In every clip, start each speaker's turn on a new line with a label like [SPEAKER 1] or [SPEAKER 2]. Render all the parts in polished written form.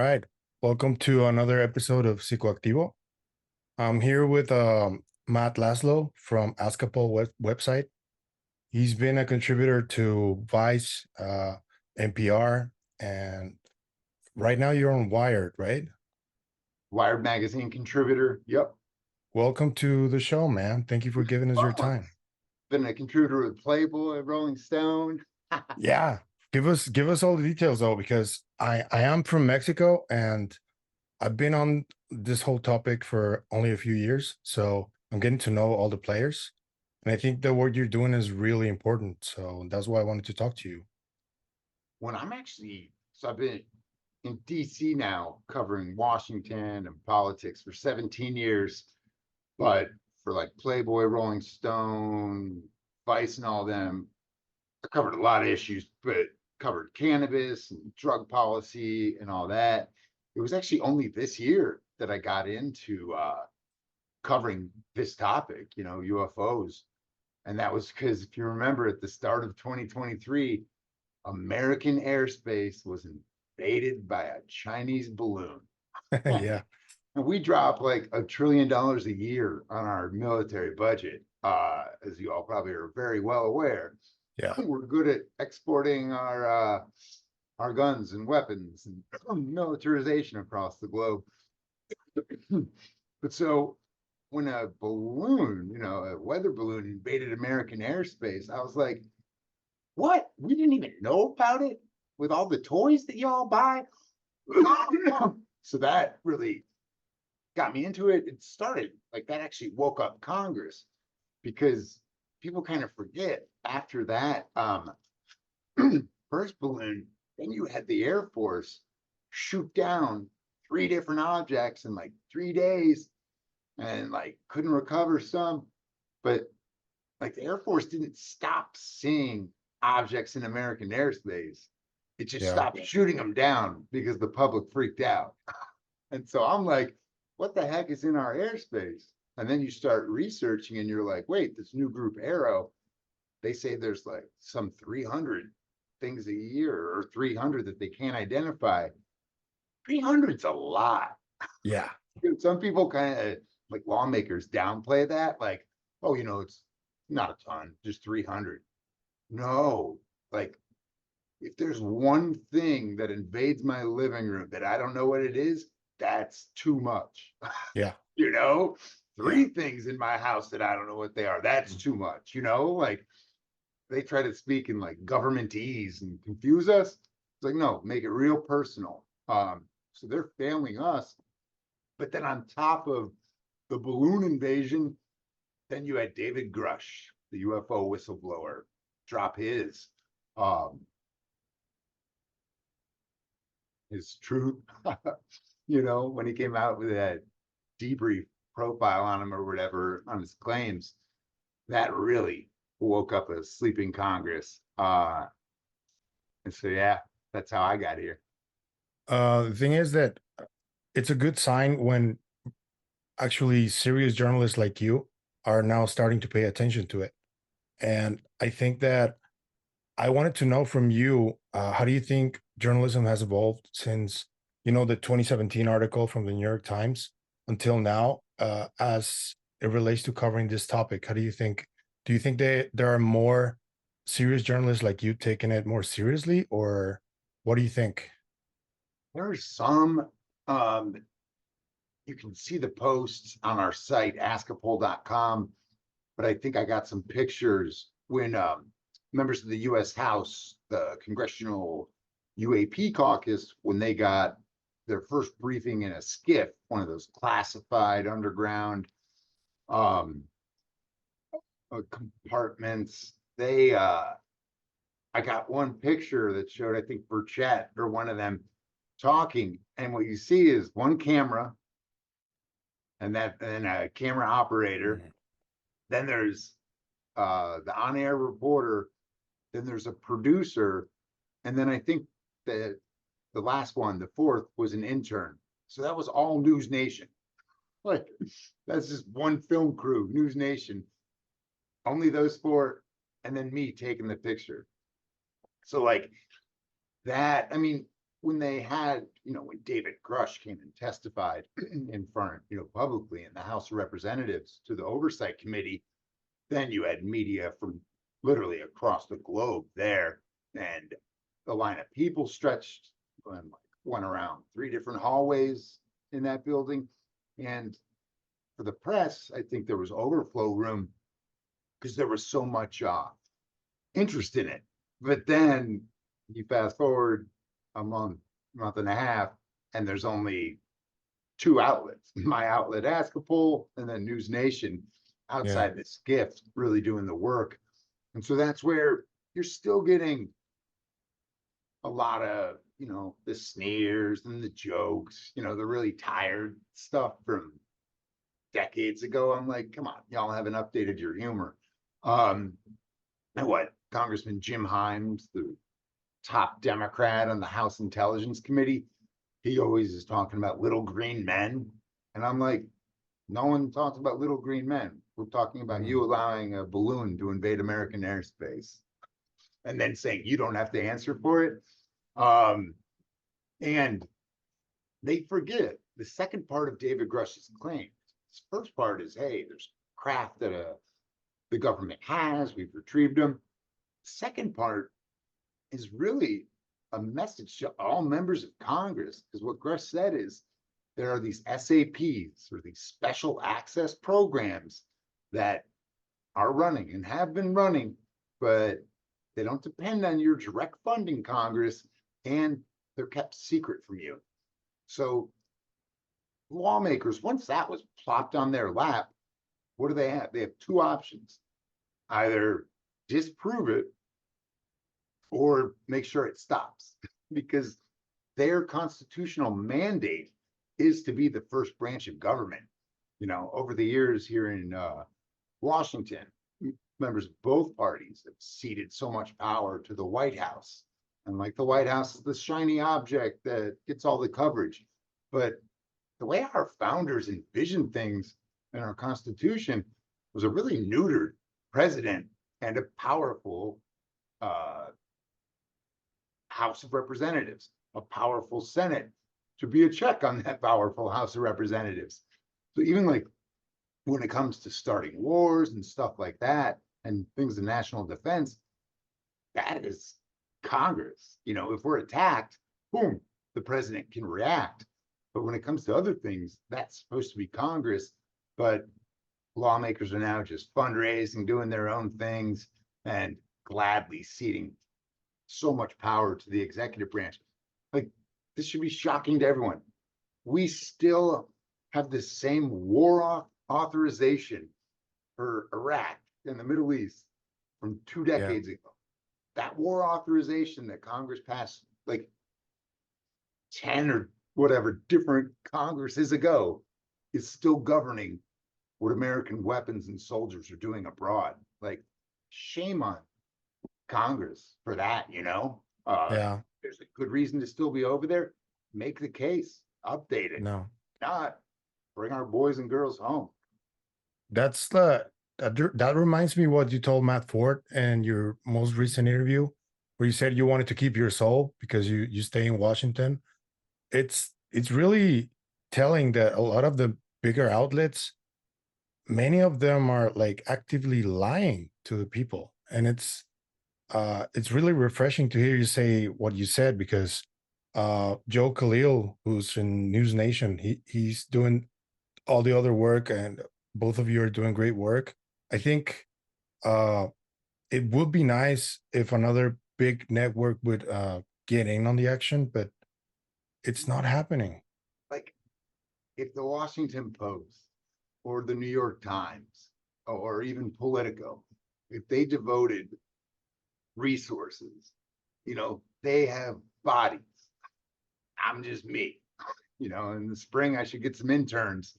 [SPEAKER 1] All right. Welcome to another episode of Psicoactivo. I'm here with Matt Laslo from Askapol website. He's been a contributor to Vice, NPR, and right now you're on Wired, right?
[SPEAKER 2] Wired magazine contributor. Yep.
[SPEAKER 1] Welcome to the show, man. Thank you for giving us your
[SPEAKER 2] Oh,
[SPEAKER 1] time.
[SPEAKER 2] been a contributor with Playboy, Rolling Stone.
[SPEAKER 1] Yeah. Give us all the details though, because I am from Mexico and I've been on this whole topic for only a few years, so I'm getting to know all the players. And I think the work you're doing is really important. So that's why I wanted to talk to you.
[SPEAKER 2] When I've been in DC now covering Washington and politics for 17 years, but for like Playboy, Rolling Stone, Vice, and all them, I covered a lot of issues, but covered cannabis and drug policy and all that. It was actually only this year that I got into covering this topic, UFOs. And that was because if you remember at the start of 2023, American airspace was invaded by a Chinese balloon.
[SPEAKER 1] Yeah.
[SPEAKER 2] And we drop like $1 trillion a year on our military budget, as you all probably are very well aware.
[SPEAKER 1] Yeah.
[SPEAKER 2] We're good at exporting our guns and weapons and militarization across the globe. But so when a balloon, a weather balloon invaded American airspace, I was like, what? We didn't even know about it with all the toys that y'all buy? So that really got me into it. It started like that actually woke up Congress because people kind of forget after that first balloon, then you had the Air Force shoot down 3 different objects in like 3 days and like couldn't recover some. But like the Air Force didn't stop seeing objects in American airspace. It just
[SPEAKER 1] Yeah.
[SPEAKER 2] stopped shooting them down because the public freaked out. And so I'm like, what the heck is in our airspace? And then you start researching and you're like, wait, this new group Arrow, they say there's like some 300 things a year or 300 that they can't identify. 300's a lot.
[SPEAKER 1] Yeah.
[SPEAKER 2] Some people kind of like lawmakers downplay that, like, oh, it's not a ton, just 300. No, like if there's one thing that invades my living room that I don't know what it is, that's too much.
[SPEAKER 1] Yeah.
[SPEAKER 2] Three things in my house that I don't know what they are, that's too much, like they try to speak in like governmentese and confuse us. It's like, no, make it real personal. So they're failing us. But then on top of the balloon invasion, then you had David Grush, the UFO whistleblower, drop his truth, when he came out with that debrief profile on him or whatever on his claims, that really woke up a sleeping Congress. And so, yeah, that's how I got here.
[SPEAKER 1] The thing is that it's a good sign when actually serious journalists like you are now starting to pay attention to it. And I think that I wanted to know from you, how do you think journalism has evolved since, the 2017 article from the New York Times until now, as it relates to covering this topic? How do you think there are more serious journalists like you taking it more seriously, or what do you think?
[SPEAKER 2] There's some, you can see the posts on our site, askapol.com, but I think I got some pictures when members of the U.S. House, the Congressional UAP caucus, when they got their first briefing in a skiff, one of those classified underground compartments. I got one picture that showed, I think, Burchett or one of them talking, and what you see is one camera and a camera operator.
[SPEAKER 1] Mhm.
[SPEAKER 2] Then there's the on-air reporter, then there's a producer, and then I think that the last one, the fourth, was an intern. So that was all News Nation. Like, that's just one film crew, News Nation. Only those four, and then me taking the picture. So like that, I mean, when they had, when David Grush came and testified in front, publicly in the House of Representatives to the Oversight Committee, then you had media from literally across the globe there, and the line of people stretched and went around 3 different hallways in that building. And for the press, I think there was overflow room because there was so much interest in it. But then you fast forward a month and a half, and there's only 2 outlets: my outlet Askapol, and then News Nation outside this gift really doing the work. And so that's where you're still getting a lot of, the sneers and the jokes, the really tired stuff from decades ago. I'm like, come on, y'all haven't updated your humor. And what Congressman Jim Himes, the top Democrat on the House Intelligence Committee, he always is talking about little green men. And I'm like, no one talks about little green men. We're talking about you allowing a balloon to invade American airspace and then saying you don't have to answer for it. And they forget the second part of David Grush's claim. His first part is, hey, there's craft that the government has. We've retrieved them. The second part is really a message to all members of Congress, because what Grush said is there are these SAPs, or these special access programs, that are running and have been running, but they don't depend on your direct funding, Congress, and they're kept secret from you. So lawmakers, once that was plopped on their lap, what do they have? They have 2 options: either disprove it or make sure it stops, because their constitutional mandate is to be the first branch of government. Over the years here in Washington, members of both parties have ceded so much power to the White House. And like the White House is the shiny object that gets all the coverage. But the way our founders envisioned things in our Constitution was a really neutered president and a powerful House of Representatives, a powerful Senate to be a check on that powerful House of Representatives. So even like when it comes to starting wars and stuff like that, and things in national defense, that is Congress. If we're attacked, boom, the president can react. But when it comes to other things, that's supposed to be Congress. But lawmakers are now just fundraising, doing their own things, and gladly ceding so much power to the executive branch. Like, this should be shocking to everyone. We still have the same war authorization for Iraq and the Middle East from 2 decades ago. That war authorization that Congress passed like 10 or whatever different Congresses ago is still governing what American weapons and soldiers are doing abroad. Like, shame on Congress for that, There's a good reason to still be over there. Make the case, update it.
[SPEAKER 1] No,
[SPEAKER 2] Not bring our boys and girls home.
[SPEAKER 1] that's that reminds me what you told Matt Ford in your most recent interview, where you said you wanted to keep your soul because you stay in Washington. It's really telling that a lot of the bigger outlets, many of them are like actively lying to the people, and it's really refreshing to hear you say what you said, because Joe Khalil, who's in News Nation, he's doing all the other work, and both of you are doing great work. I think it would be nice if another big network would get in on the action, but it's not happening.
[SPEAKER 2] Like, if the Washington Post or the New York Times or even Politico, if they devoted resources, they have bodies. I'm just me. In the spring, I should get some interns.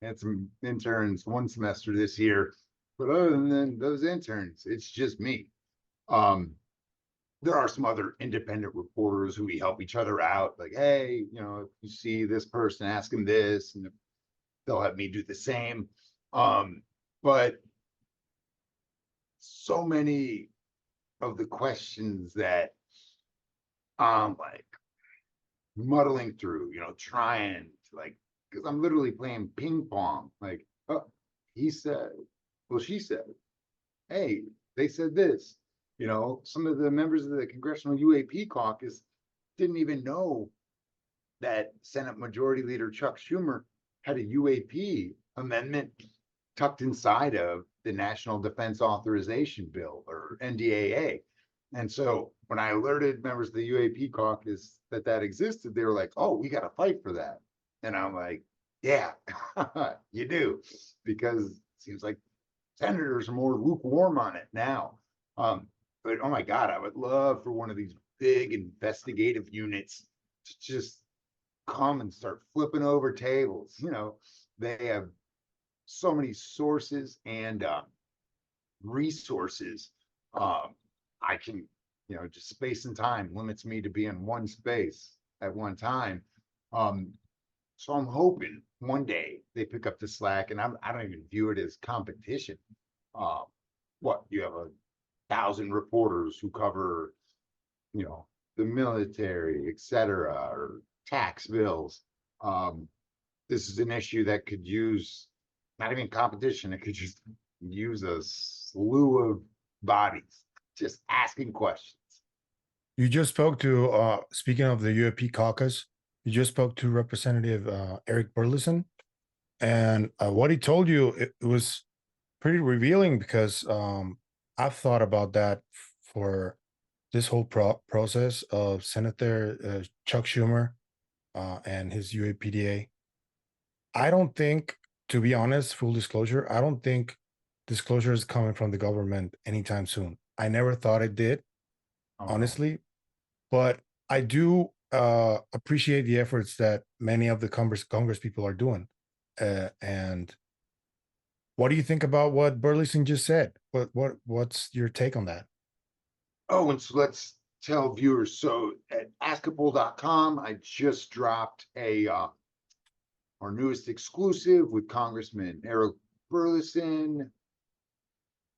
[SPEAKER 2] I had some interns 1 semester this year. But other than those interns, it's just me. There are some other independent reporters who we help each other out. Like, hey, if you see this person, ask him this, and they'll have me do the same. But so many of the questions that I'm like, muddling through, trying to because I'm literally playing ping pong. Like, oh, he said, well, she said, hey, they said this. Some of the members of the Congressional UAP caucus didn't even know that Senate Majority Leader Chuck Schumer had a UAP amendment tucked inside of the National Defense Authorization Bill, or NDAA. And so when I alerted members of the UAP caucus that existed, they were like, oh, we got to fight for that. And I'm like, yeah, you do, because it seems like senators are more lukewarm on it now. But oh my God, I would love for one of these big investigative units to just come and start flipping over tables. They have so many sources and resources. I can, just space and time limits me to be in one space at one time. So I'm hoping one day they pick up the slack, and I don't even view it as competition. What, you have 1,000 reporters who cover, the military, etc., or tax bills. This is an issue that could use not even competition, it could just use a slew of bodies just asking questions.
[SPEAKER 1] You just spoke to, speaking of the UAP caucus, you just spoke to Representative Eric Burleson, and what he told you, it was pretty revealing, because I've thought about that for this whole process of Senator Chuck Schumer and his UAPDA. I don't think, to be honest, full disclosure, I don't think disclosure is coming from the government anytime soon. I never thought it did, honestly, but I do appreciate the efforts that many of the Congress people are doing. And what do you think about what Burleson just said? What's your take on that?
[SPEAKER 2] Oh, and so let's tell viewers. So at askable.com, I just dropped our newest exclusive with Congressman Eric Burleson.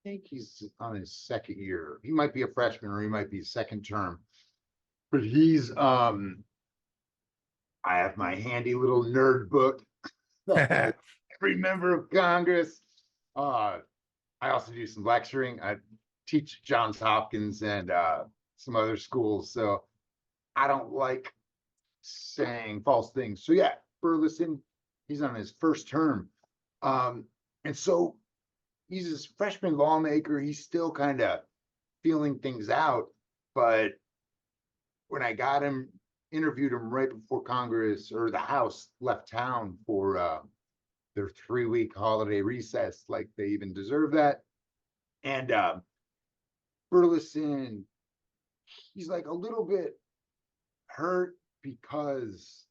[SPEAKER 2] I think he's on his second year. He might be a freshman, or he might be second term. But he's I have my handy little nerd book that has every member of Congress. I also do some lecturing. I teach at Johns Hopkins and some other schools, so I don't like saying false things. So yeah, Burleson, he's on his first term. And so he's this freshman lawmaker. He's still kind of feeling things out. But when I got him, interviewed him right before Congress or the House left town for their 3-week holiday recess, like they even deserve that. And Burleson, he's like a little bit hurt because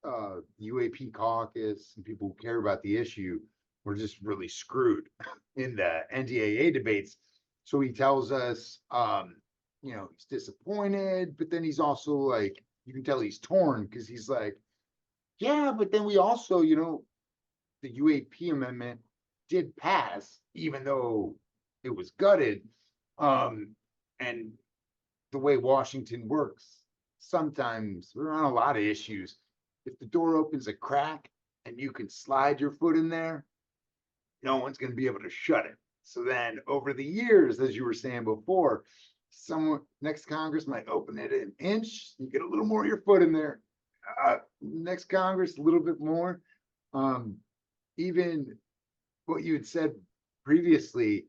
[SPEAKER 2] UAP caucus and people who care about the issue were just really screwed in the NDAA debates. So he tells us, he's disappointed, but then he's also like, you can tell he's torn, because he's like, yeah, but then we also, the UAP amendment did pass, even though it was gutted. And the way Washington works, sometimes we're on a lot of issues. If the door opens a crack and you can slide your foot in there, no one's going to be able to shut it. So then over the years, as you were saying before, someone next Congress might open it an inch, you get a little more of your foot in there. Next Congress, a little bit more. Even what you had said previously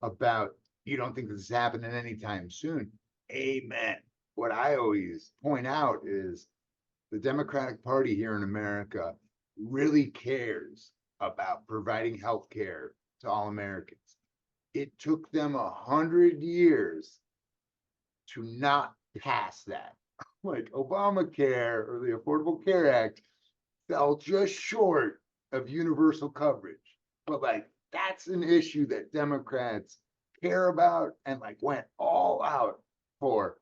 [SPEAKER 2] about you don't think this is happening anytime soon. Amen. What I always point out is the Democratic Party here in America really cares about providing health care to all Americans. It took them 100 years to not pass that. Like Obamacare or the Affordable Care Act fell just short of universal coverage. But that's an issue that Democrats care about and went all out for.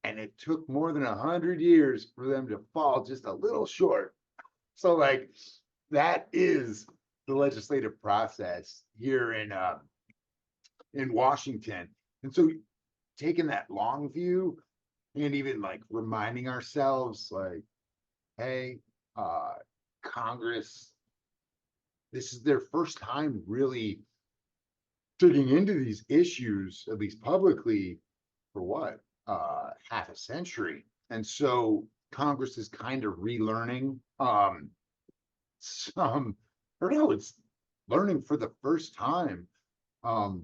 [SPEAKER 2] And it took more than 100 years for them to fall just a little short. So that is the legislative process here in Washington. And so taking that long view and even reminding ourselves, hey, uh, Congress, this is their first time really digging into these issues, at least publicly, for what, half a century. And so Congress is kind of relearning some, or no, it's learning for the first time, um,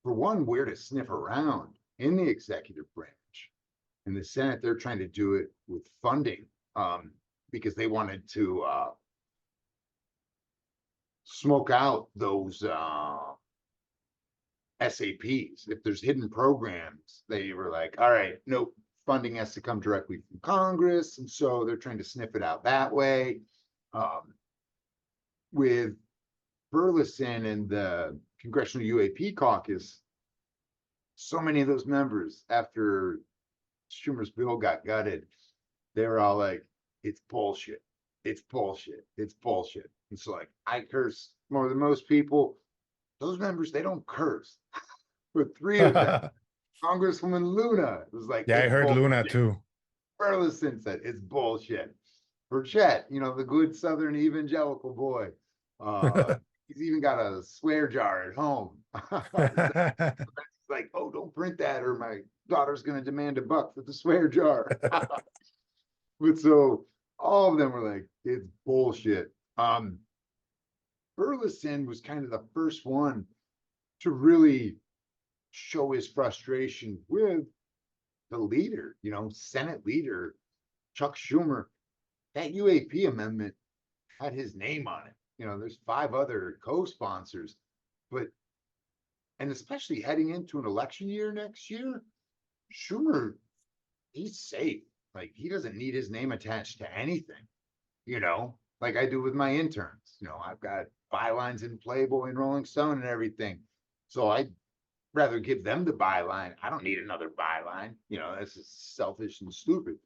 [SPEAKER 2] for one, where to sniff around in the executive branch. In the Senate, they're trying to do it with funding, because they wanted to smoke out those SAPs. If there's hidden programs, they were like, all right, nope, funding has to come directly from Congress. And so they're trying to sniff it out that way. With Burleson and the Congressional UAP caucus, so many of those members, after Schumer's bill got gutted, they were all like, it's bullshit. It's bullshit. It's bullshit. And so, like, I curse more than most people. Those members, they don't curse. But three of them, Congresswoman Luna was like,
[SPEAKER 1] Yeah, I
[SPEAKER 2] it's
[SPEAKER 1] heard
[SPEAKER 2] bullshit.
[SPEAKER 1] Luna too.
[SPEAKER 2] Burleson said, it's bullshit. Burchett, the good Southern evangelical boy, he's even got a swear jar at home. It's like, oh, don't print that or my daughter's going to demand $1 for the swear jar. But so all of them were like, it's bullshit. Burleson was kind of the first one to really show his frustration with the leader, Senate leader, Chuck Schumer. That UAP amendment had his name on it. There's 5 other co-sponsors, and especially heading into an election year next year, Schumer, he's safe. Like, he doesn't need his name attached to anything, like I do with my interns. I've got bylines in Playboy and Rolling Stone and everything. So I'd rather give them the byline. I don't need another byline. This is selfish and stupid.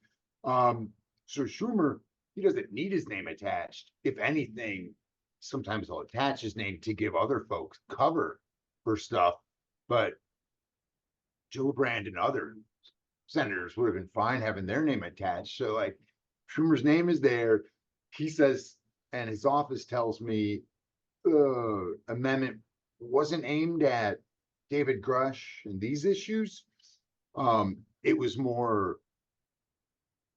[SPEAKER 2] So Schumer, he doesn't need his name attached. If anything, sometimes he'll attach his name to give other folks cover for stuff. But Gillibrand and other senators would have been fine having their name attached. So, like, Schumer's name is there. He says, and his office tells me, amendment wasn't aimed at David Grush and these issues. It was more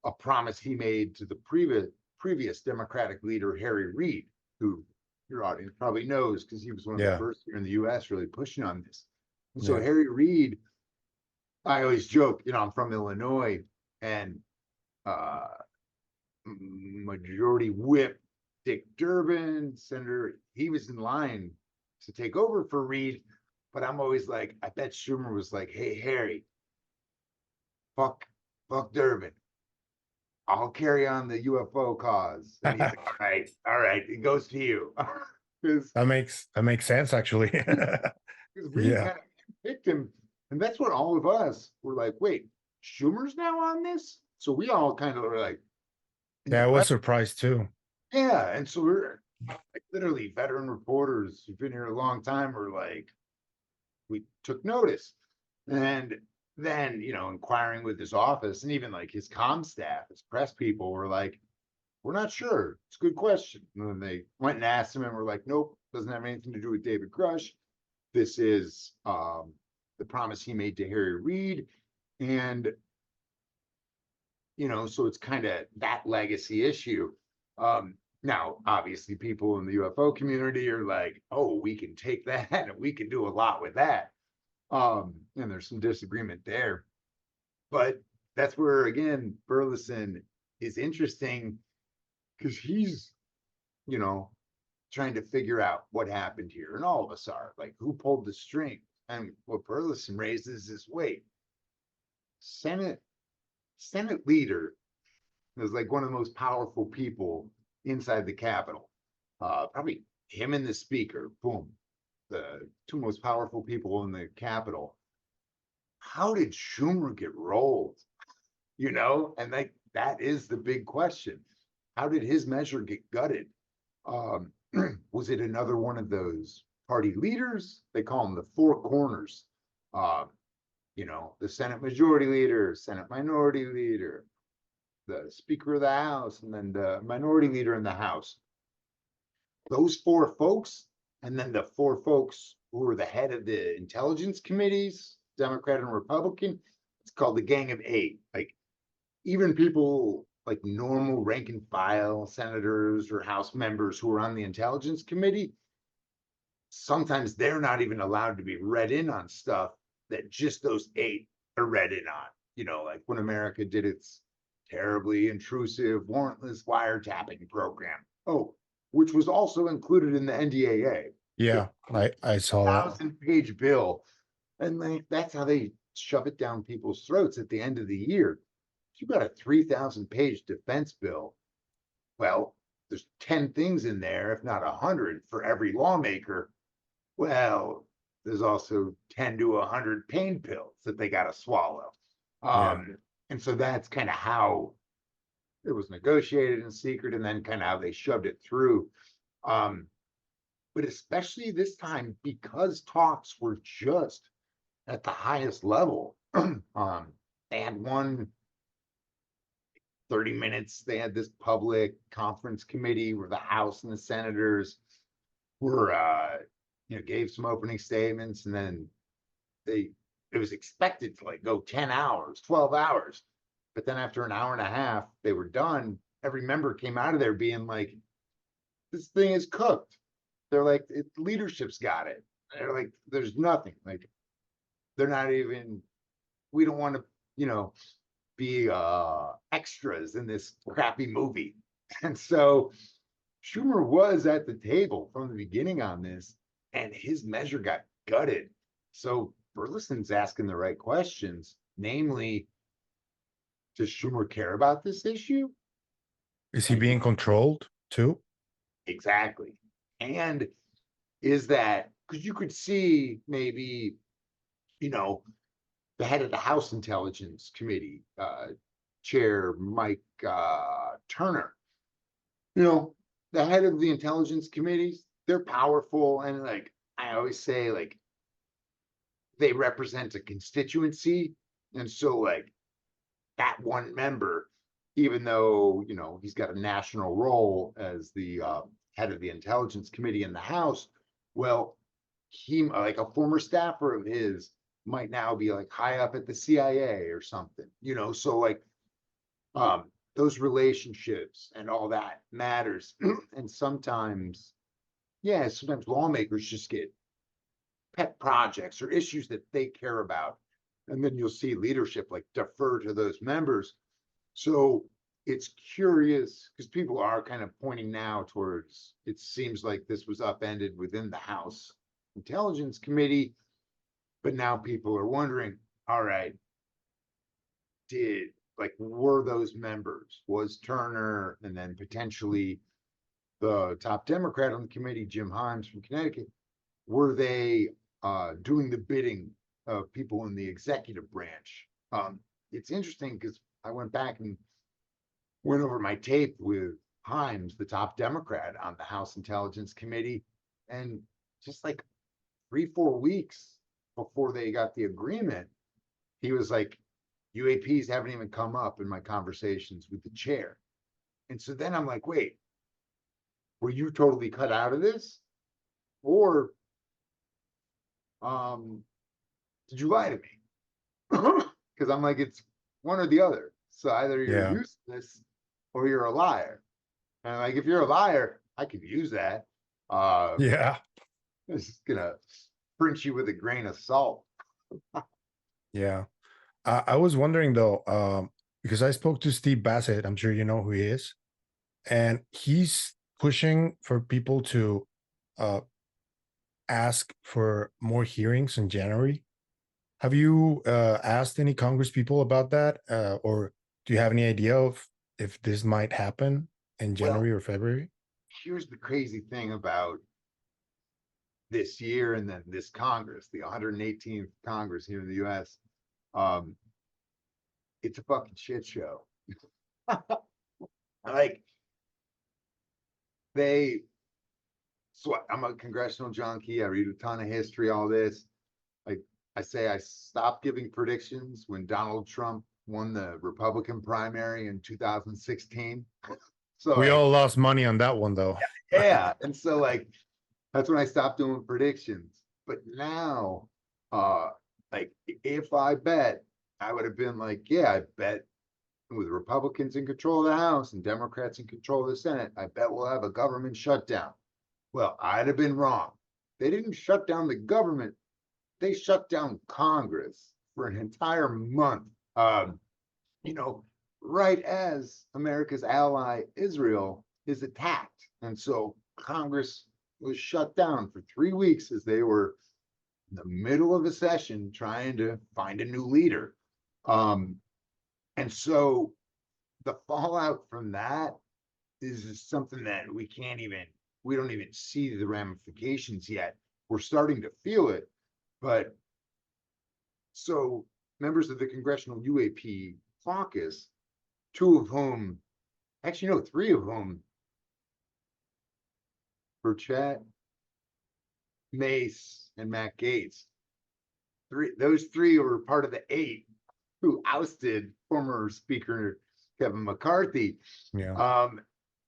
[SPEAKER 2] a promise he made to the previous Democratic leader, Harry Reid, who your audience probably knows because he was one of the first here in the US really pushing on this. And so Harry Reid, I always joke, I'm from Illinois, and Majority Whip Dick Durbin, Senator, he was in line to take over for Reid. But I'm always like, I bet Schumer was like, hey, Harry, fuck Durbin. I'll carry on the UFO cause. And he's like, all right, it goes to you.
[SPEAKER 1] That makes sense, actually.
[SPEAKER 2] Because Reid kind of picked him. And that's what all of us were like, wait, Schumer's now on this? So we all kind of were like,
[SPEAKER 1] I was surprised too.
[SPEAKER 2] Yeah. And so we're like, literally veteran reporters who've been here a long time were like, we took notice. And then, inquiring with his office and even like his comm staff, his press people were like, we're not sure. It's a good question. And then they went and asked him and were like, nope, doesn't have anything to do with David Grush. This is the promise he made to Harry Reid. And, so it's kind of that legacy issue. Now, obviously, people in the UFO community are like, oh, we can take that and we can do a lot with that. And there's some disagreement there. But that's where, again, Burleson is interesting because he's, trying to figure out what happened here. And all of us are like, who pulled the string? And what Burleson raises is, wait, Senate leader is like one of the most powerful people inside the Capitol. Probably him and the speaker, boom, the 2 most powerful people in the Capitol. How did Schumer get rolled? And that is the big question. How did his measure get gutted? Was it another one of those party leaders? They call them the 4 corners. The Senate Majority Leader, Senate Minority Leader, the Speaker of the House, and then the Minority Leader in the House. Those four folks, and then the four folks who were the head of the intelligence committees, Democrat and Republican, it's called the Gang of Eight. Like, even people like normal rank and file senators or House members who are on the intelligence committee, sometimes they're not even allowed to be read in on stuff that just those eight are read in on. You know, like when America did its terribly intrusive warrantless wiretapping program. Oh, which was also included in the NDAA.
[SPEAKER 1] Yeah, I saw that.
[SPEAKER 2] 1,000-page bill. And that's how they shove it down people's throats at the end of the year. If you got a 3,000-page defense bill, well, there's 10 things in there, if not 100 for every lawmaker. Well, there's also 10 to 100 pain pills that they got to swallow. And so that's kind of how it was negotiated in secret, and then kind of how they shoved it through. But especially this time, because talks were just at the highest level, they had one 30 minutes. They had this public conference committee where the House and the senators were, gave some opening statements, and then it was expected to like go 10 hours, 12 hours. But then after an hour and a half, they were done. Every member came out of there being like, this thing is cooked. They're like, leadership's got it. They're like, there's nothing. Like, they're not even, we don't want to, be extras in this crappy movie. And so Schumer was at the table from the beginning on this, and his measure got gutted. So Burleson's asking the right questions, namely, does Schumer care about this issue?
[SPEAKER 1] Is he being controlled too?
[SPEAKER 2] Exactly. And is that, because you could see maybe, the head of the House Intelligence Committee, Chair Mike Turner, the head of the intelligence committees, they're powerful. And like, I always say, like, they represent a constituency. And so like that one member, even though, he's got a national role as the head of the intelligence committee in the House, well, he, like a former staffer of his, might now be like high up at the CIA or something, so like those relationships and all that matters. And sometimes lawmakers just get pet projects or issues that they care about, and then you'll see leadership like defer to those members. So it's curious because people are kind of pointing now towards, it seems like this was upended within the House Intelligence Committee. But now people are wondering, all right, were those members, was Turner and then potentially the top Democrat on the committee, Jim Himes from Connecticut, were they doing the bidding of people in the executive branch? It's interesting because I went back and went over my tape with Himes, the top Democrat on the House Intelligence Committee, and just like 3-4 weeks before they got the agreement, he was like, UAPs haven't even come up in my conversations with the chair. And so then I'm like, wait, were you totally cut out of this? Or did you lie to me? Because I'm like, it's one or the other. So either you're useless or you're a liar. And like, if you're a liar, I could use that. It's just gonna print you with a grain of salt.
[SPEAKER 1] Yeah. I was wondering though, because I spoke to Steve Bassett, I'm sure you know who he is, and he's pushing for people to ask for more hearings in January. Have you asked any Congress people about that? Or do you have any idea of if this might happen in January or February?
[SPEAKER 2] Here's the crazy thing about this year and then this Congress, the 118th Congress here in the US. It's a fucking shit show. Like, so I'm a congressional junkie. I read a ton of history, all this. Like I say, I stopped giving predictions when Donald Trump won the Republican primary in 2016. So
[SPEAKER 1] We
[SPEAKER 2] like,
[SPEAKER 1] all lost money on that one, though.
[SPEAKER 2] yeah. And so like, that's when I stopped doing predictions. But now, like if I bet, I would have been like, yeah, I bet with Republicans in control of the House and Democrats in control of the Senate, I bet we'll have a government shutdown. Well, I'd have been wrong. They didn't shut down the government. They shut down Congress for an entire month. You know, right as America's ally Israel is attacked. And so Congress was shut down for 3 weeks as they were in the middle of a session trying to find a new leader. And so the fallout from that is something that we don't even see the ramifications yet. We're starting to feel it. But so members of the Congressional UAP caucus, two of whom, actually, no, three of whom, Burchett, Mace, and Matt Gaetz, those three were part of the 8 who ousted former Speaker Kevin McCarthy.
[SPEAKER 1] Yeah.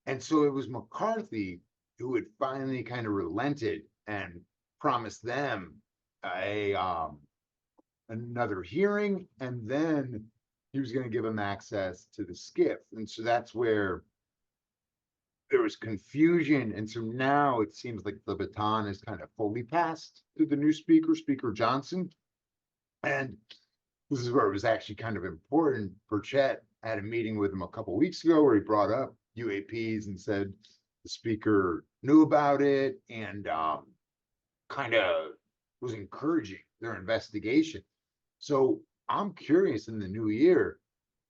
[SPEAKER 2] And so it was McCarthy who had finally kind of relented and promised them another hearing, and then he was going to give them access to the SCIF. And so that's where there was confusion. And so now it seems like the baton is kind of fully passed to the new speaker, Speaker Johnson. And this is where it was actually kind of important. Burchett had a meeting with him a couple of weeks ago where he brought up UAPs and said the speaker knew about it and kind of was encouraging their investigation. So I'm curious in the new year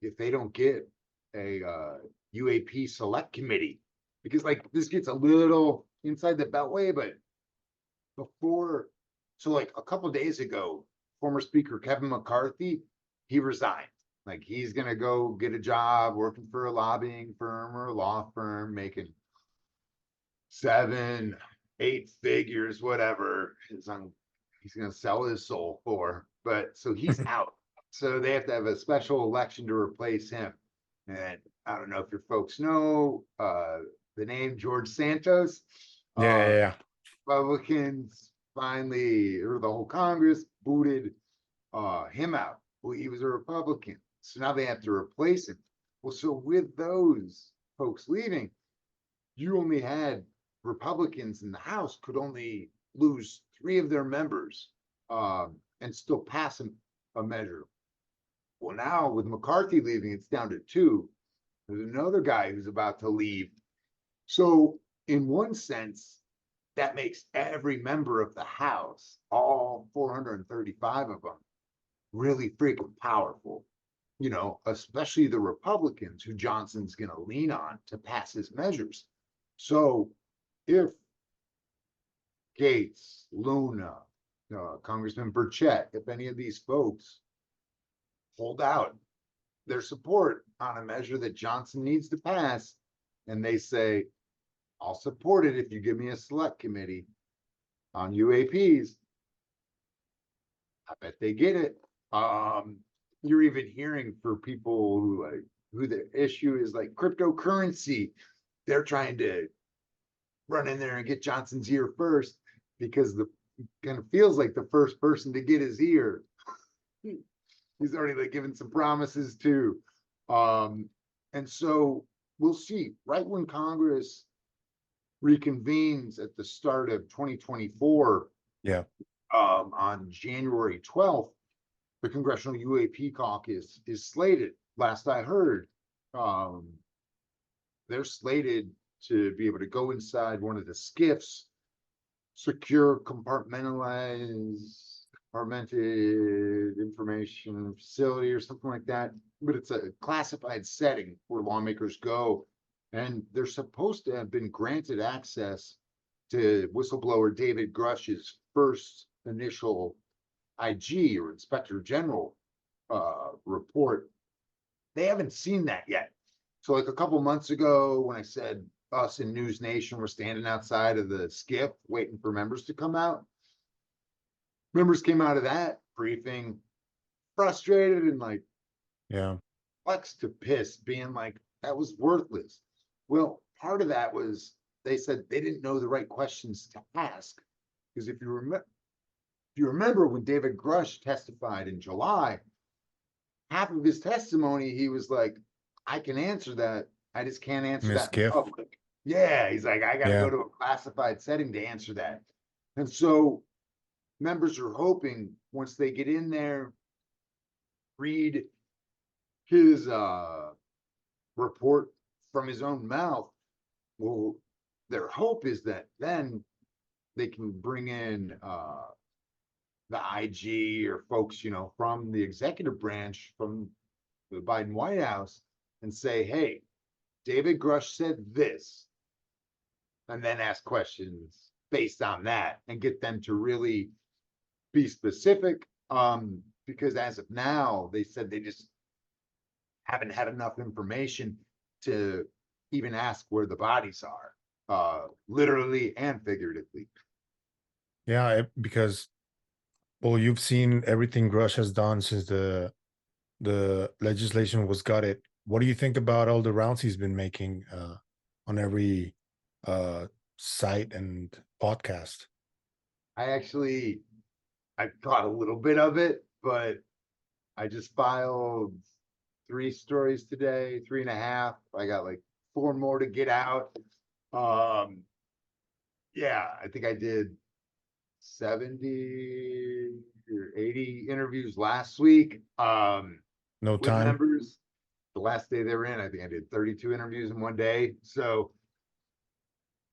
[SPEAKER 2] if they don't get a UAP select committee, because like this gets a little inside the beltway, but before, so like a couple of days ago, former Speaker Kevin McCarthy, he resigned. Like he's gonna go get a job working for a lobbying firm or a law firm, making 7, 8 figures, whatever. He's gonna sell his soul for. But so he's out. So they have to have a special election to replace him. And I don't know if your folks know the name George Santos.
[SPEAKER 1] Yeah.
[SPEAKER 2] Republicans finally, or the whole Congress booted him out. Well, he was a Republican. So now they have to replace him. Well, so with those folks leaving, you only had Republicans in the House could only lose 3 of their members and still pass a measure. Well, now with McCarthy leaving, it's down to 2. There's another guy who's about to leave. So in one sense, that makes every member of the House, all 435 of them, really freaking powerful. You know, especially the Republicans who Johnson's going to lean on to pass his measures. So if Gaetz, Luna, Congressman Burchett, if any of these folks hold out their support on a measure that Johnson needs to pass, and they say, I'll support it if you give me a select committee on UAPs, I bet they get it. You're even hearing for people who the issue is like cryptocurrency. They're trying to run in there and get Johnson's ear first because the kind of feels like the first person to get his ear. He's already like given some promises too. And so we'll see. Right when Congress reconvenes at the start of 2024,
[SPEAKER 1] Yeah.
[SPEAKER 2] On January 12th, the Congressional UAP caucus is slated. Last I heard, they're slated to be able to go inside one of the SCIFs, secure compartmented information facility or something like that. But it's a classified setting where lawmakers go, and they're supposed to have been granted access to whistleblower David Grush's first initial IG or Inspector General report. They haven't seen that yet. So like a couple months ago when I said us in News Nation were standing outside of the SCIF waiting for members to come out, members came out of that briefing frustrated and like,
[SPEAKER 1] Yeah.
[SPEAKER 2] flex to piss, being like, that was worthless. Well, part of that was they said they didn't know the right questions to ask. Because if you remember when David Grush testified in July, half of his testimony, he was like, I can answer that. I just can't answer
[SPEAKER 1] Miss
[SPEAKER 2] that in
[SPEAKER 1] Giff.
[SPEAKER 2] public. Yeah, he's like, I got to go
[SPEAKER 1] Yeah.
[SPEAKER 2] to a classified setting to answer that. And so members are hoping once they get in there, read his report from his own mouth. Well, their hope is that then they can bring in the IG or folks, from the executive branch, from the Biden White House, and say, hey, David Grush said this, and then ask questions based on that and get them to really be specific. Because as of now, they said they just haven't had enough information to even ask where the bodies are, literally and figuratively.
[SPEAKER 1] Yeah, because well, you've seen everything Grush has done since the legislation was gutted. What do you think about all the rounds he's been making on every uh, site and podcast?
[SPEAKER 2] I caught a little bit of it, but I just filed 3 stories today, 3.5. I got like 4 more to get out. Yeah, I think I did 70 or 80 interviews last week
[SPEAKER 1] No
[SPEAKER 2] with
[SPEAKER 1] time.
[SPEAKER 2] members. The last day they were in, I think I did 32 interviews in one day. So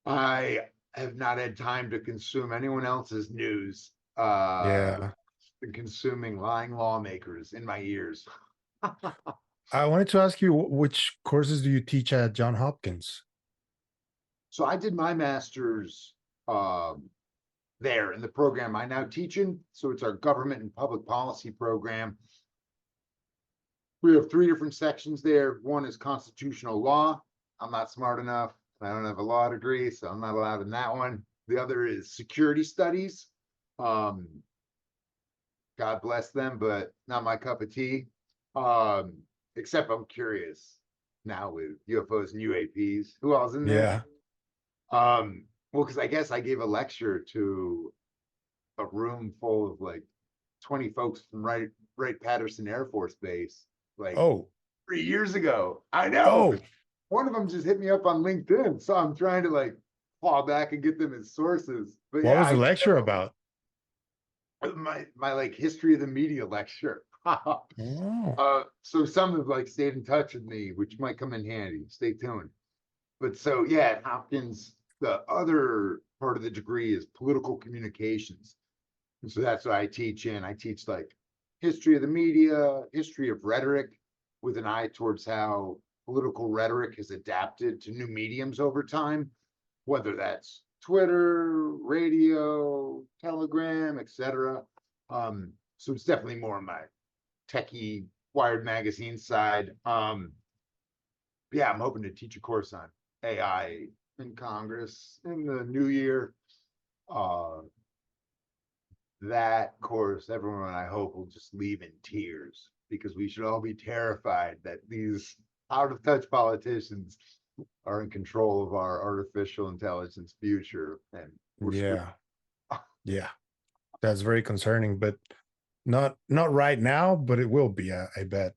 [SPEAKER 2] I have not had time to consume anyone else's news.
[SPEAKER 1] Yeah.
[SPEAKER 2] Been consuming lying lawmakers in my ears.
[SPEAKER 1] I wanted to ask you, which courses do you teach at John Hopkins?
[SPEAKER 2] So I did my master's there in the program I now teach in. So it's our government and public policy program. We have 3 different sections there. One is constitutional law. I'm not smart enough. I don't have a law degree, so I'm not allowed in that one. The other is security studies. God bless them, but not my cup of tea. Except I'm curious now with UFOs and UAPs. Who else in there?
[SPEAKER 1] Yeah.
[SPEAKER 2] Well, because I guess I gave a lecture to a room full of like 20 folks from Wright-Patterson Air Force Base, like
[SPEAKER 1] Oh.
[SPEAKER 2] 3 years ago. I know.
[SPEAKER 1] Oh.
[SPEAKER 2] One of them just hit me up on LinkedIn, so I'm trying to like fall back and get them as sources. But
[SPEAKER 1] What
[SPEAKER 2] yeah,
[SPEAKER 1] was the lecture about?
[SPEAKER 2] my like history of the media lecture.
[SPEAKER 1] Oh.
[SPEAKER 2] So some have like stayed in touch with me, which might come in handy. Stay tuned. But so yeah, at Hopkins, the other part of the degree is political communications. And so that's what I teach in. I teach like history of the media, history of rhetoric, with an eye towards how political rhetoric has adapted to new mediums over time, whether that's Twitter, radio, Telegram, etc. So it's definitely more on my techie Wired magazine side. Yeah, I'm hoping to teach a course on AI in Congress in the new year. That course, everyone I hope will just leave in tears, because we should all be terrified that these out of touch politicians are in control of our artificial intelligence future, and we're screwed.
[SPEAKER 1] Yeah. Yeah. That's very concerning, but not right now, but it will be, I bet.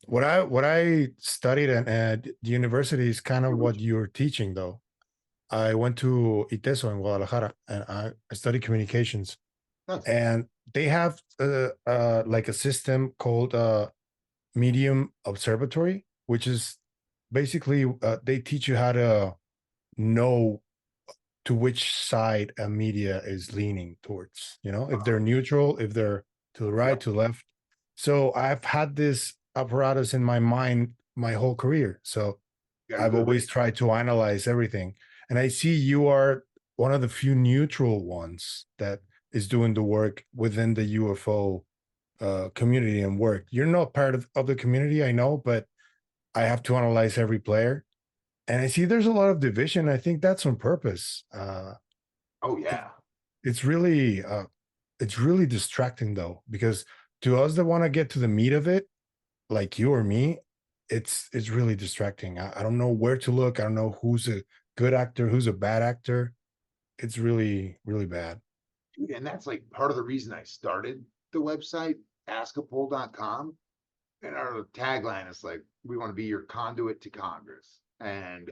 [SPEAKER 1] What I studied at the university is kind of what you're teaching, though. I went to ITESO in Guadalajara, and I studied communications,
[SPEAKER 2] Nice.
[SPEAKER 1] and they have like a system called Medium Observatory, which is basically they teach you how to know to which side a media is leaning towards. If they're neutral, if they're to the right,
[SPEAKER 2] Yep.
[SPEAKER 1] to the left. So I've had this apparatus in my mind my whole career. So I've always tried to analyze everything. And I see you are one of the few neutral ones that is doing the work within the UFO community and work. You're not part of the community, I know, but I have to analyze every player. And I see there's a lot of division. I think that's on purpose.
[SPEAKER 2] Oh yeah.
[SPEAKER 1] It's really distracting, though, because to us that want to get to the meat of it, like you or me, it's really distracting. I don't know where to look. I don't know who's a good actor, who's a bad actor. It's really, really bad.
[SPEAKER 2] Dude, and that's like part of the reason I started the website, askapol.com. And our tagline is like, we want to be your conduit to Congress. And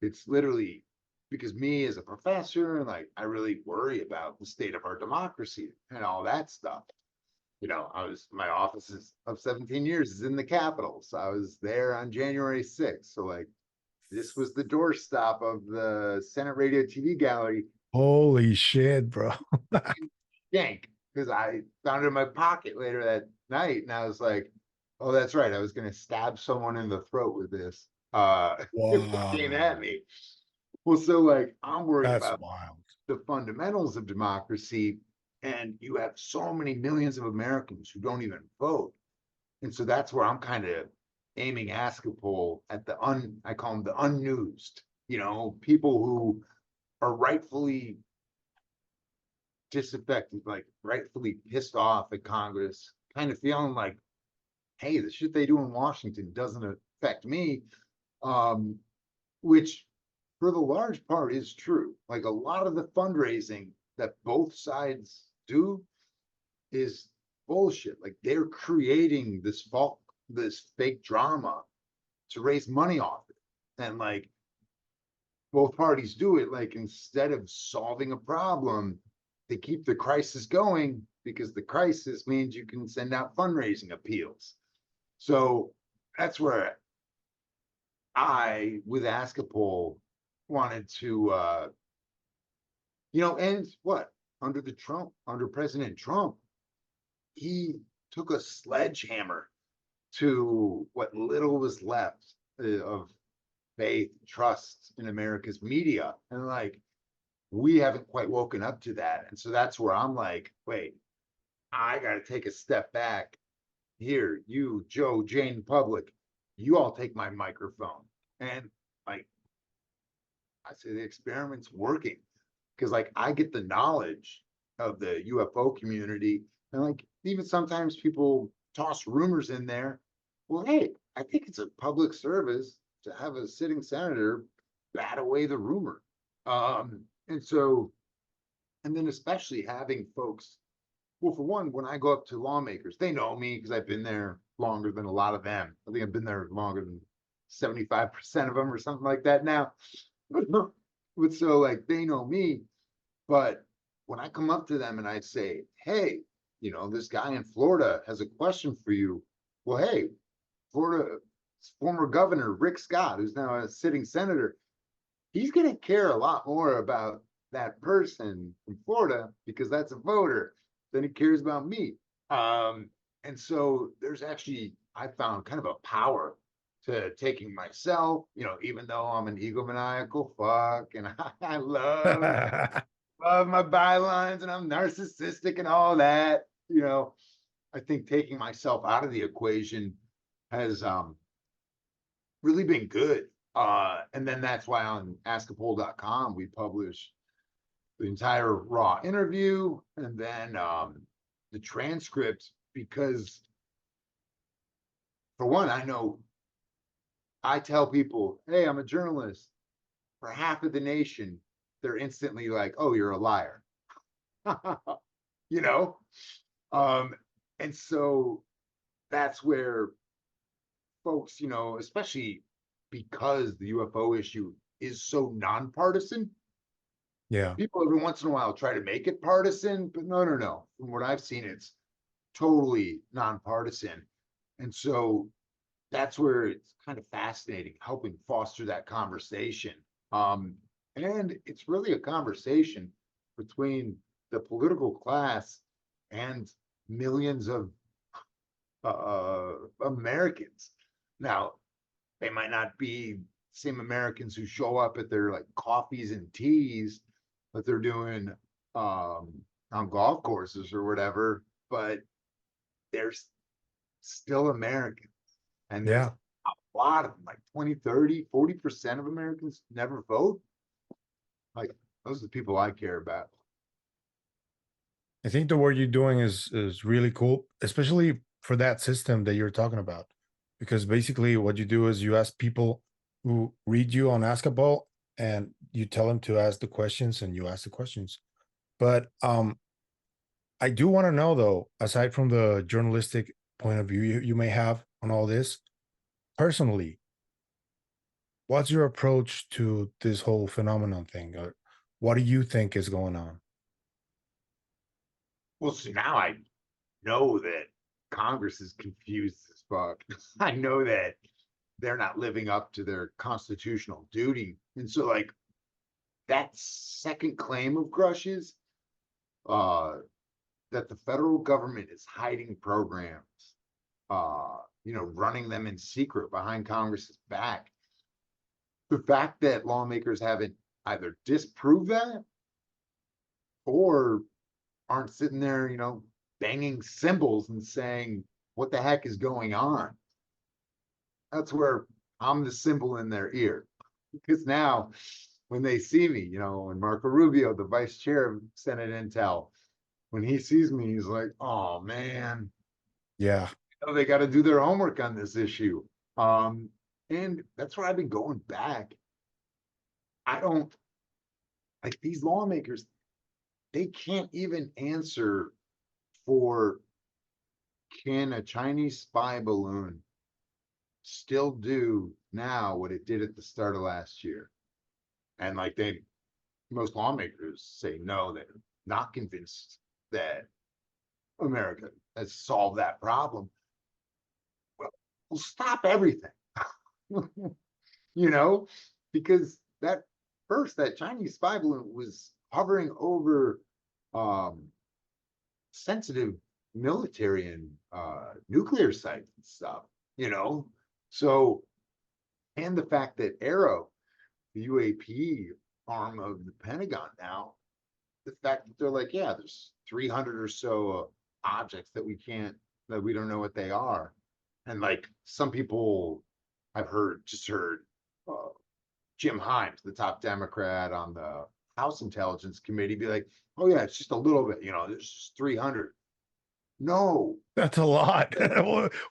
[SPEAKER 2] it's literally because me as a professor, and like, I really worry about the state of our democracy and all that stuff. My office of 17 years is in the Capitol. So I was there on January 6th. So like, this was the doorstop of the Senate Radio TV gallery.
[SPEAKER 1] Holy shit, bro.
[SPEAKER 2] Yank, because I found it in my pocket later that night, and I was like, "Oh, that's right. I was going to stab someone in the throat with this." It came at
[SPEAKER 1] Wow.
[SPEAKER 2] me. Well, so like I'm worried
[SPEAKER 1] That's
[SPEAKER 2] about
[SPEAKER 1] wild.
[SPEAKER 2] the fundamentals of democracy, and you have so many millions of Americans who don't even vote, and so that's where I'm kind of aiming Askapol at I call them the unnewsed. People who are rightfully disaffected, like rightfully pissed off at Congress, kind of feeling like, hey, the shit they do in Washington doesn't affect me, um, which for the large part is true. Like a lot of the fundraising that both sides do is bullshit. Like they're creating this fake drama to raise money off it. And like both parties do it, like instead of solving a problem, they keep the crisis going because the crisis means you can send out fundraising appeals. So that's where I, with Askapol, wanted to, and what under President Trump, he took a sledgehammer to what little was left of faith, trust in America's media. And like, we haven't quite woken up to that. And so that's where I'm like, wait, I got to take a step back here. You, Joe, Jane, public, you all take my microphone. And like, I say the experiment's working because like I get the knowledge of the UFO community. And like, even sometimes people toss rumors in there. Well, hey, I think it's a public service to have a sitting senator bat away the rumor. And so and then especially having folks, well, for one, when I go up to lawmakers, they know me because I've been there longer than a lot of them. I think I've been there longer than 75% of them or something like that now. But so like they know me, but when I come up to them and I say, hey, this guy in Florida has a question for you. Well, hey, Florida former governor Rick Scott, who's now a sitting senator, he's going to care a lot more about that person from Florida because that's a voter than he cares about me. And so there's actually, I found kind of a power to taking myself, even though I'm an egomaniacal fuck and I love my bylines and I'm narcissistic and all that, I think taking myself out of the equation has really been good. And then that's why on askapol.com we publish the entire raw interview and then the transcript because for one, I tell people, hey, I'm a journalist. For half of the nation, they're instantly like, oh, you're a liar. you know? Um, and so that's where folks, especially because the UFO issue is so nonpartisan,
[SPEAKER 1] Yeah.
[SPEAKER 2] people every once in a while try to make it partisan, but no, no, no. From what I've seen, it's totally nonpartisan. And so that's where it's kind of fascinating, helping foster that conversation. And it's really a conversation between the political class and millions of Americans. Now, they might not be the same Americans who show up at their like coffees and teas that they're doing on golf courses or whatever, but there's still Americans. And there's
[SPEAKER 1] Yeah.
[SPEAKER 2] a lot of them, like 20, 30, 40% of Americans never vote. Like those are the people I care about.
[SPEAKER 1] I think the work you're doing is really cool, especially for that system that you're talking about. because basically what you do is you ask people who read you on Askable, and you tell them to ask the questions, and you ask the questions. But I do want to know, though, aside from the journalistic point of view you may have on all this, personally, what's your approach to this whole phenomenon thing? Or what do you think is going on?
[SPEAKER 2] Well, so now I know that Congress is confused as fuck. I know that they're not living up to their constitutional duty. And so, like, that second claim of Grush's, that the federal government is hiding programs, running them in secret behind Congress's back. The fact that lawmakers haven't either disproved that or aren't sitting there, banging cymbals and saying, what the heck is going on? That's where I'm the cymbal in their ear. Because now, when they see me, and Marco Rubio, the vice chair of Senate Intel, when he sees me, he's like, oh man,
[SPEAKER 1] Yeah.
[SPEAKER 2] they got to do their homework on this issue. And that's where I've been going back. I don't like these lawmakers, they can't even answer for, can a Chinese spy balloon still do now what it did at the start of last year? And like most lawmakers say no, they're not convinced that America has solved that problem. Well, we'll stop everything, because that Chinese spy balloon was hovering over sensitive military and nuclear sites and stuff, So, and the fact that Arrow, the UAP arm of the Pentagon now, the fact that they're like, yeah, there's 300 or so objects that we don't know what they are. And like some people I've heard Jim Himes, the top Democrat on the House Intelligence Committee, be like, oh yeah, it's just a little bit, there's just 300. No,
[SPEAKER 1] That's a lot.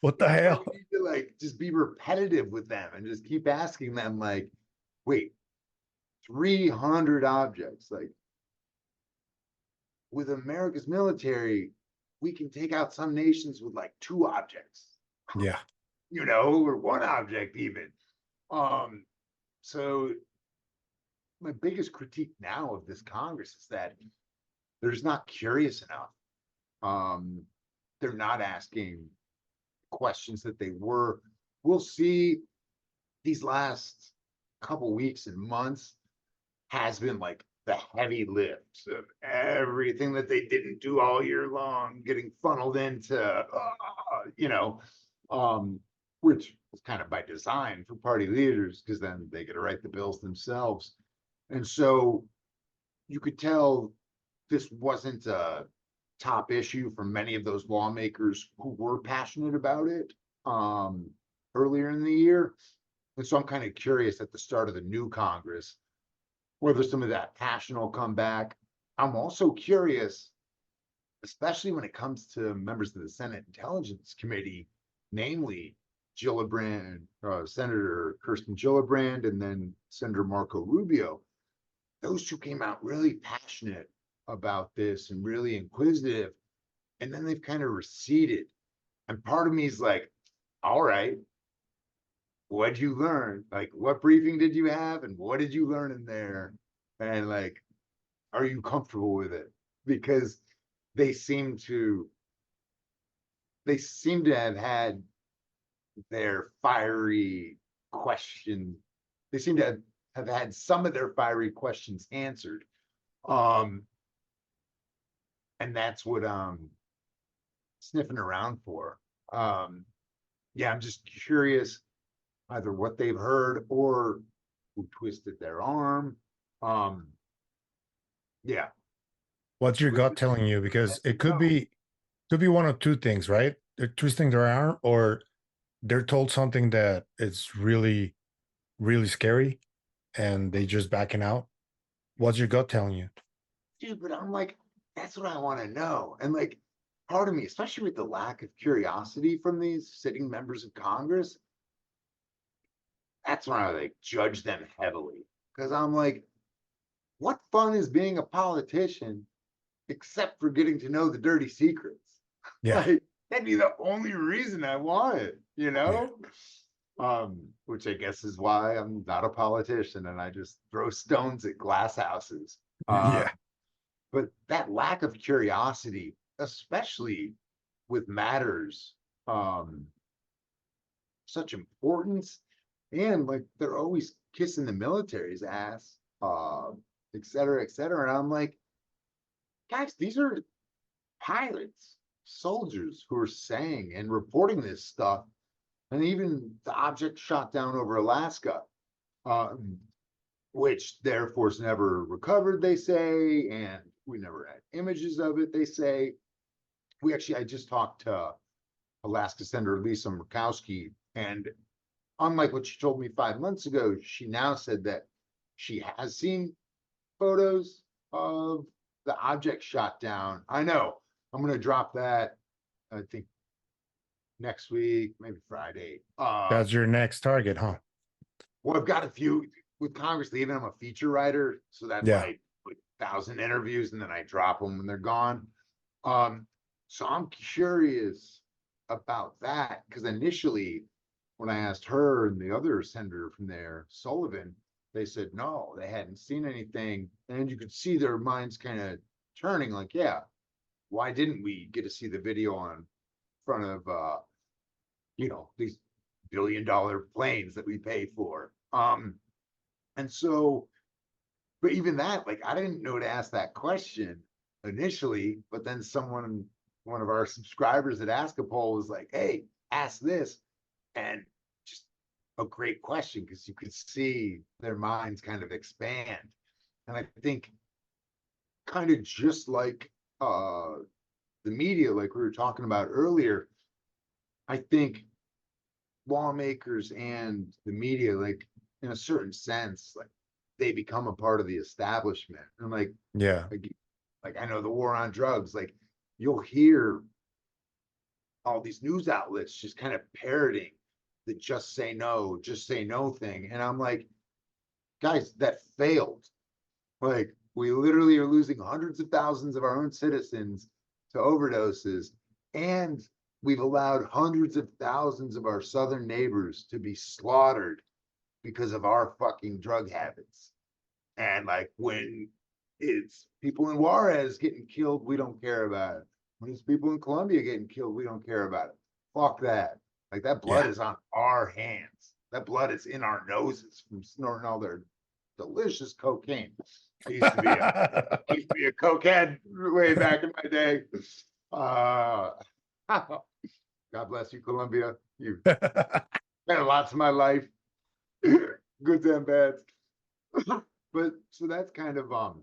[SPEAKER 1] What the hell?
[SPEAKER 2] we need to like just be repetitive with them and just keep asking them, like, wait, 300 objects. Like, with America's military, we can take out some nations with like 2 objects,
[SPEAKER 1] Yeah.
[SPEAKER 2] or 1 object even. So my biggest critique now of this Congress is that they're just not curious enough. They're not asking questions that they were. We'll see, these last couple weeks and months has been like the heavy lift of everything that they didn't do all year long getting funneled into, which was kind of by design for party leaders, because then they get to write the bills themselves. And so you could tell this wasn't a top issue for many of those lawmakers who were passionate about it earlier in the year. And so I'm kind of curious at the start of the new Congress whether some of that passion will come back. I'm also curious, especially when it comes to members of the Senate Intelligence Committee, namely Gillibrand, Senator Kirsten Gillibrand, and then Senator Marco Rubio. Those 2 came out really passionate about this and really inquisitive, and then they've kind of receded. And part of me is like, all right, what'd you learn? Like, what briefing did you have, and what did you learn in there? And like, are you comfortable with it? Because they seem to have had their fiery question. They seem to have had some of their fiery questions answered. And that's what I'm sniffing around for. Yeah, I'm just curious either what they've heard or who twisted their arm. Yeah.
[SPEAKER 1] What's your gut telling you? Because it could be one of 2 things, right? They're twisting their arm, or they're told something that is really, really scary, and they just backing out. What's your gut telling you?
[SPEAKER 2] Dude, but I'm like, that's what I want to know. And like, part of me, especially with the lack of curiosity from these sitting members of Congress, that's when I like judge them heavily. Because I'm like, what fun is being a politician except for getting to know the dirty secrets?
[SPEAKER 1] Yeah.
[SPEAKER 2] Like, that'd be the only reason I want it, you
[SPEAKER 1] Yeah.
[SPEAKER 2] know? Which I guess is why I'm not a politician and I just throw stones at glass houses.
[SPEAKER 1] Yeah.
[SPEAKER 2] But that lack of curiosity, especially with matters such importance, and like they're always kissing the military's ass, et cetera, et cetera. And I'm like, guys, these are pilots, soldiers who are saying and reporting this stuff. And even the object shot down over Alaska, which the Air Force never recovered, they say, and we never had images of it, they say. I just talked to Alaska Senator Lisa Murkowski, and unlike what she told me 5 months ago, she now said that she has seen photos of the object shot down. I know I'm going to drop that, I think, next week, maybe Friday.
[SPEAKER 1] That's your next target, huh?
[SPEAKER 2] Well, I've got a few with Congress leaving. I'm a feature writer, so that's
[SPEAKER 1] Yeah.
[SPEAKER 2] like 1,000 interviews, and then I drop them when they're gone. So I'm curious about that because initially, when I asked her and the other senator from there, Sullivan, they said no, they hadn't seen anything, and you could see their minds kind of turning. Like, yeah, why didn't we get to see the video on front of these billion-dollar planes that we pay for? And so, but even that, like, I didn't know to ask that question initially, but then one of our subscribers at Ask a Poll was like, hey, ask this. And just a great question because you could see their minds kind of expand. And I think kind of just like the media, like we were talking about earlier, I think lawmakers and the media, like in a certain sense, like they become a part of the establishment. And
[SPEAKER 1] Yeah.
[SPEAKER 2] like I know the war on drugs, like you'll hear all these news outlets just kind of parroting the just say no thing. And I'm like, guys, that failed. Like, we literally are losing hundreds of thousands of our own citizens to overdoses. And we've allowed hundreds of thousands of our southern neighbors to be slaughtered because of our fucking drug habits. And like, when it's people in Juarez getting killed, we don't care about it. When it's people in Colombia getting killed, we don't care about it. Fuck that. Like, that blood
[SPEAKER 1] Yeah.
[SPEAKER 2] is on our hands. That blood is in our noses from snorting all their delicious cocaine. I used to be a cokehead way back in my day. God bless you, Colombia. You've been lots of my life, goods and bads. But so that's kind of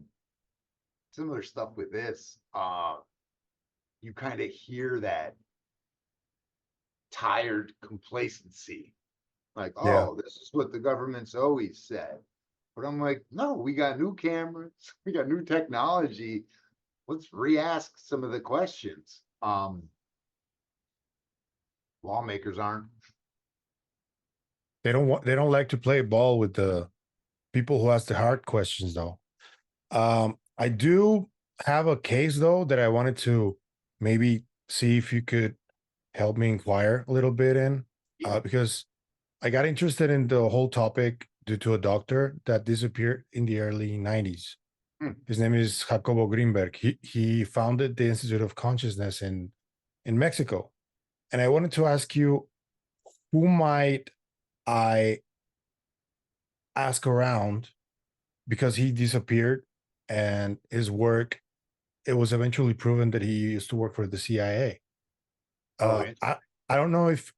[SPEAKER 2] similar stuff with this. You kind of hear that tired complacency, like,
[SPEAKER 1] Yeah.
[SPEAKER 2] oh, this is what the government's always said. But I'm like, no, we got new cameras, we got new technology. Let's re-ask some of the questions. Lawmakers aren't.
[SPEAKER 1] They don't like to play ball with the people who ask the hard questions though. I do have a case though that I wanted to maybe see if you could help me inquire a little bit in, because I got interested in the whole topic due to a doctor that disappeared in the early 90s. His name is Jacobo Greenberg. He founded the Institute of Consciousness in Mexico. And I wanted to ask you, who might I ask around, because he disappeared and his work, it was eventually proven that he used to work for the CIA. I don't know if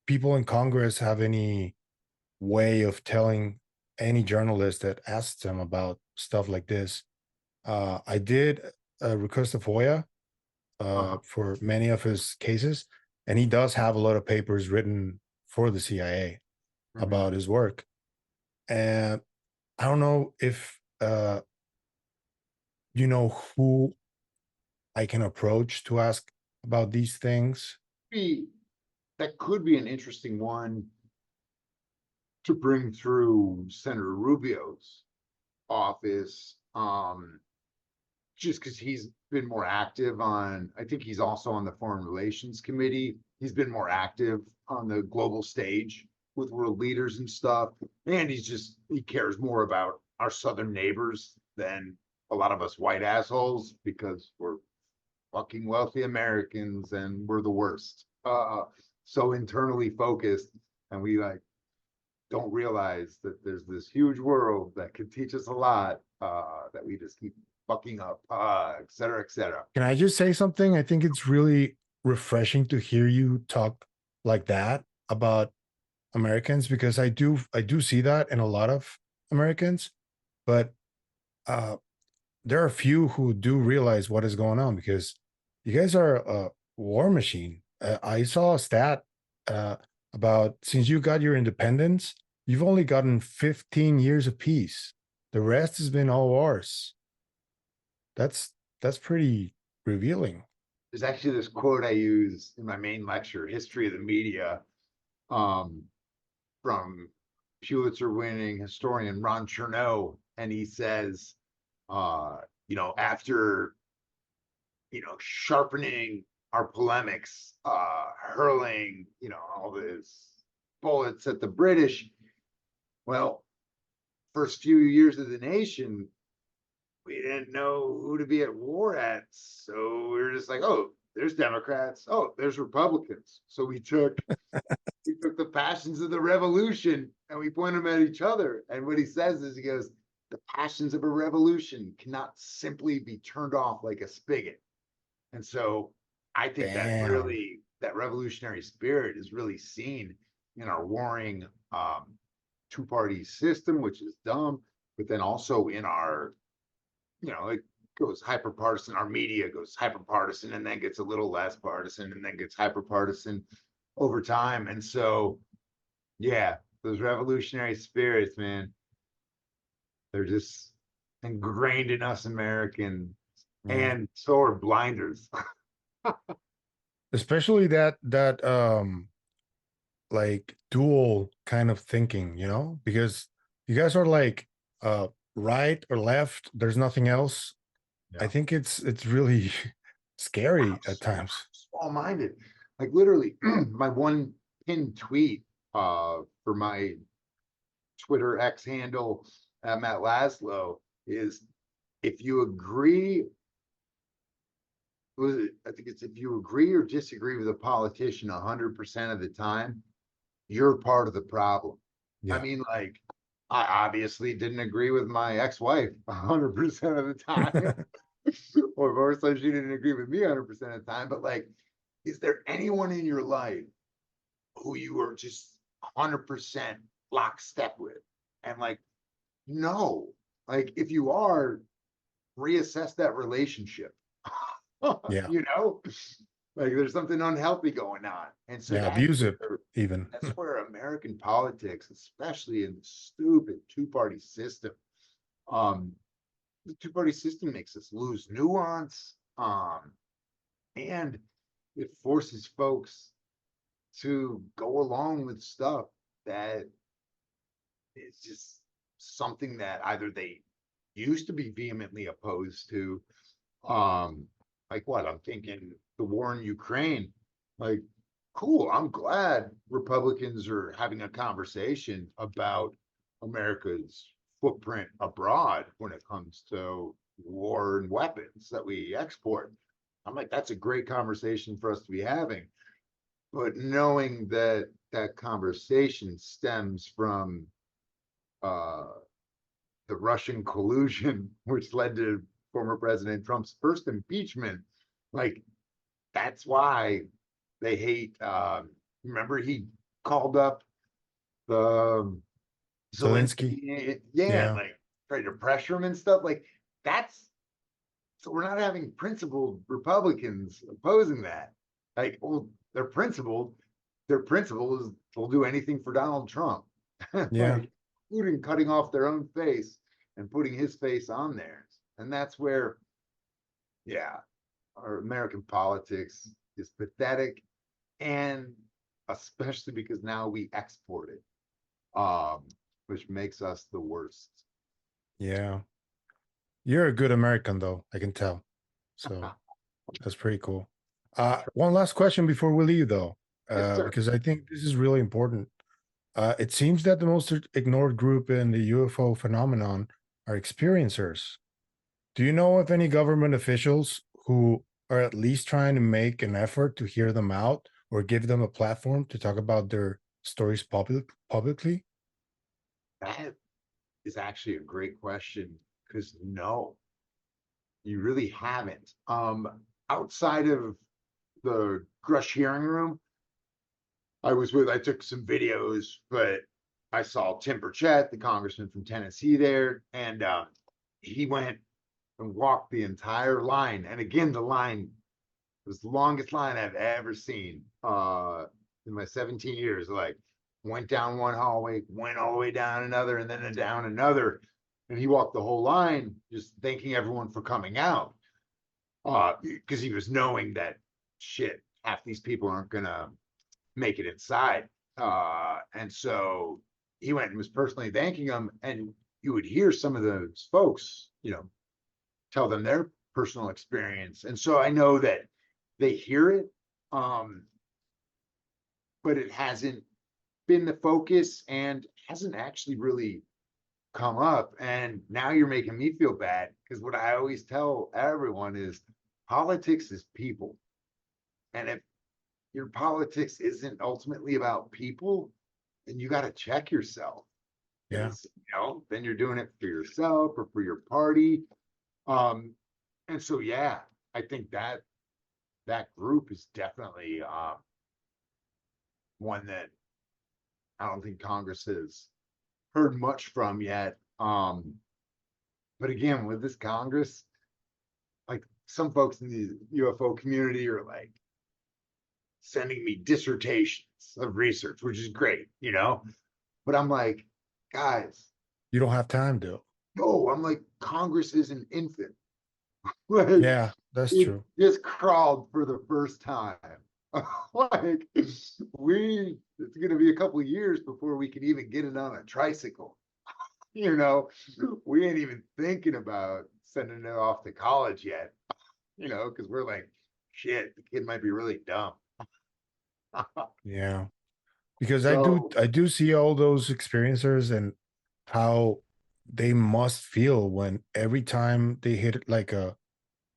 [SPEAKER 1] people in Congress have any way of telling any journalist that asks them about stuff like this. I did request a FOIA for many of his cases, and he does have a lot of papers written for the CIA about his work. And I don't know if you know who I can approach to ask about these things?
[SPEAKER 2] That could be an interesting one to bring through Senator Rubio's office. Just because he's been more active on, I think he's also on the Foreign Relations Committee. He's been more active on the global stage with world leaders and stuff. And he cares more about our Southern neighbors than a lot of us white assholes because we're fucking wealthy Americans and we're the worst. So internally focused, and we like don't realize that there's this huge world that could teach us a lot that we just keep fucking up, et cetera, et cetera.
[SPEAKER 1] Can I just say something? I think it's really refreshing to hear you talk like that about Americans, because I do see that in a lot of Americans, but uh there are a few who do realize what is going on, because you guys are a war machine. I saw a stat uh, about, since you got your independence, you've only gotten 15 years of peace. The rest has been all wars. That's pretty revealing.
[SPEAKER 2] There's actually this quote I use in my main lecture, History of the Media, um, from Pulitzer winning historian Ron Chernow. And he says, after, sharpening our polemics, hurling, all this bullets at the British, well, first few years of the nation, we didn't know who to be at war at. So we were just like, oh, there's Democrats. Oh, there's Republicans. So we took the passions of the revolution and we point them at each other. And what he says is, he goes, the passions of a revolution cannot simply be turned off like a spigot. And so I think
[SPEAKER 1] Damn.
[SPEAKER 2] that revolutionary spirit is really seen in our warring two-party system, which is dumb, but then also in our, it goes hyper partisan. Our media goes hyper partisan and then gets a little less partisan and then gets hyper partisan over time. And so, yeah, those revolutionary spirits, man, they're just ingrained in us Americans,
[SPEAKER 1] Yeah.
[SPEAKER 2] and so are blinders.
[SPEAKER 1] Especially that like dual kind of thinking, because you guys are like right or left, there's nothing else. I
[SPEAKER 2] Yeah.
[SPEAKER 1] think it's really scary at times.
[SPEAKER 2] Small minded. Like literally, my one pinned tweet for my Twitter X handle at Matt Laslo is, if you agree, I think it's, if you agree or disagree with a politician 100% of the time, you're part of the problem. I
[SPEAKER 1] Yeah.
[SPEAKER 2] mean, like, I obviously didn't agree with my ex-wife 100% of the time, or so she didn't agree with me 100% of the time. But like, is there anyone in your life who you are just 100% lockstep with? And like, no. Like, if you are, reassess that relationship.
[SPEAKER 1] Yeah.
[SPEAKER 2] you know, like there's something unhealthy going on. And so
[SPEAKER 1] Yeah. Abusive even.
[SPEAKER 2] that's where American politics, especially in the stupid two-party system, um, the two-party system makes us lose nuance, and it forces folks to go along with stuff that is just something that either they used to be vehemently opposed to, like what I'm thinking, the war in Ukraine. Like, cool, I'm glad Republicans are having a conversation about America's footprint abroad when it comes to war and weapons that we export. I'm like, that's a great conversation for us to be having. But knowing that that conversation stems from uh, the Russian collusion, which led to former President Trump's first impeachment, like, that's why they hate. Remember, he called up the
[SPEAKER 1] Zelensky.
[SPEAKER 2] Zelensky, yeah,
[SPEAKER 1] Yeah.
[SPEAKER 2] like tried to pressure him and stuff. Like, that's, so we're not having principled Republicans opposing that. Like, well, they're principled. Their principle is they'll do anything for Donald Trump,
[SPEAKER 1] Yeah.
[SPEAKER 2] like including cutting off their own face and putting his face on theirs. And that's where, yeah, our American politics is pathetic, and especially because now we export it, which makes us the worst.
[SPEAKER 1] Yeah. You're a good American, though, I can tell. So that's pretty cool. One last question before we leave, though,
[SPEAKER 2] Yes, sir.
[SPEAKER 1] because I think this is really important. It seems that the most ignored group in the UFO phenomenon are experiencers. Do you know of any government officials who are at least trying to make an effort to hear them out or give them a platform to talk about their stories publicly?
[SPEAKER 2] That is actually a great question because no, you really haven't. Outside of the Grush hearing room, I took some videos, but I saw Tim Burchett, the congressman from Tennessee there, and he went and walked the entire line. And again, the line was the longest line I've ever seen in my 17 years. Like, went down one hallway, went all the way down another, and then down another. And he walked the whole line, just thanking everyone for coming out. Because he was knowing that shit, half these people aren't gonna make it inside. And so he went and was personally thanking them. And you would hear some of those folks, tell them their personal experience. And so I know that they hear it, but it hasn't been the focus and hasn't actually really come up. And now you're making me feel bad because what I always tell everyone is politics is people. And if your politics isn't ultimately about people, then you got to check yourself.
[SPEAKER 1] Yeah.
[SPEAKER 2] Because then you're doing it for yourself or for your party. And so yeah, I think that group is definitely one that I don't think Congress has heard much from yet. But again, with this Congress, like some folks in the UFO community are like sending me dissertations of research, which is great, but I'm like, guys,
[SPEAKER 1] You don't have time to.
[SPEAKER 2] no, I'm like, Congress is an infant. Like,
[SPEAKER 1] Yeah, that's
[SPEAKER 2] it
[SPEAKER 1] true.
[SPEAKER 2] just crawled for the first time. Like, it's gonna be a couple of years before we can even get it on a tricycle. You know, we ain't even thinking about sending it off to college yet, because we're like, shit, the kid might be really dumb.
[SPEAKER 1] Yeah. Because I do
[SPEAKER 2] So
[SPEAKER 1] I do see all those experiencers and how they must feel when every time they hit like a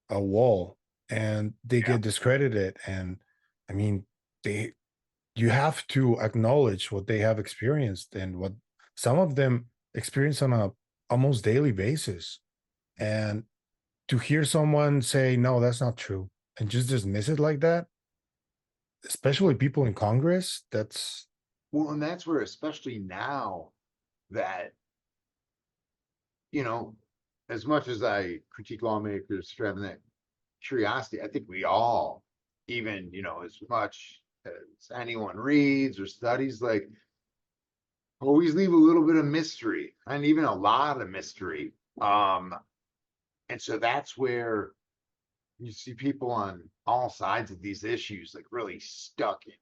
[SPEAKER 1] wall and they
[SPEAKER 2] yeah,
[SPEAKER 1] get discredited. And I mean, they you have to acknowledge what they have experienced and what some of them experience on a almost daily basis. And to hear someone say, no, that's not true, and just dismiss it like that, especially people in Congress, that's
[SPEAKER 2] well, and that's where, especially now that, you know, as much as I critique lawmakers for having that curiosity, I think we all, even, as much as anyone reads or studies, like, always leave a little bit of mystery and even a lot of mystery. And so that's where you see people on all sides of these issues, like really stuck in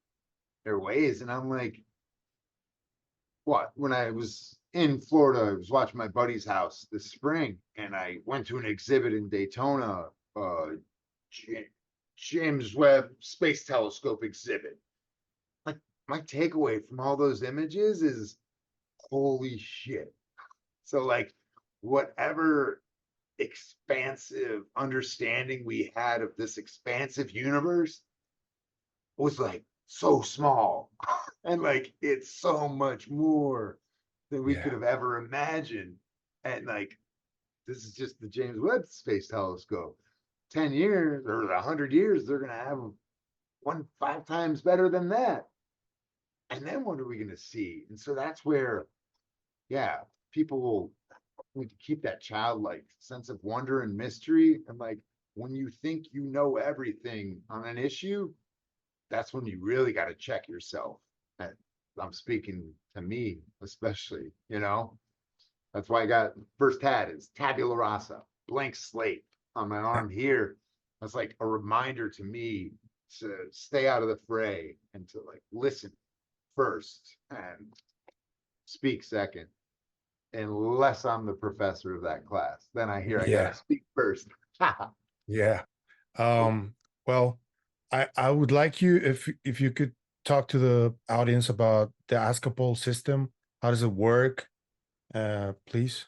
[SPEAKER 2] their ways. And I'm like, what? When I was in Florida, I was watching my buddy's house this spring, and I went to an exhibit in Daytona, James Webb Space Telescope exhibit. Like, my takeaway from all those images is holy shit. So, like, whatever expansive understanding we had of this expansive universe was like so small. And like, it's so much more than we could
[SPEAKER 1] yeah,
[SPEAKER 2] have ever imagined. And like, this is just the James Webb Space Telescope. 10 years or 100 years, they're going to have one 5 times better than that. And then what are we going to see? And so that's where, yeah, people will need to keep that childlike sense of wonder and mystery. And like, when you think you know everything on an issue, that's when you really got to check yourself. And I'm speaking to me, especially. That's why I got first tat is tabula rasa, blank slate on my arm here. That's like a reminder to me to stay out of the fray and to like listen first and speak second, unless I'm the professor of that class. Then I hear I
[SPEAKER 1] Yeah.
[SPEAKER 2] gotta speak first.
[SPEAKER 1] Yeah. Well, I would like you, if you could talk to the audience about the Ask a Poll system. How does it work? Please.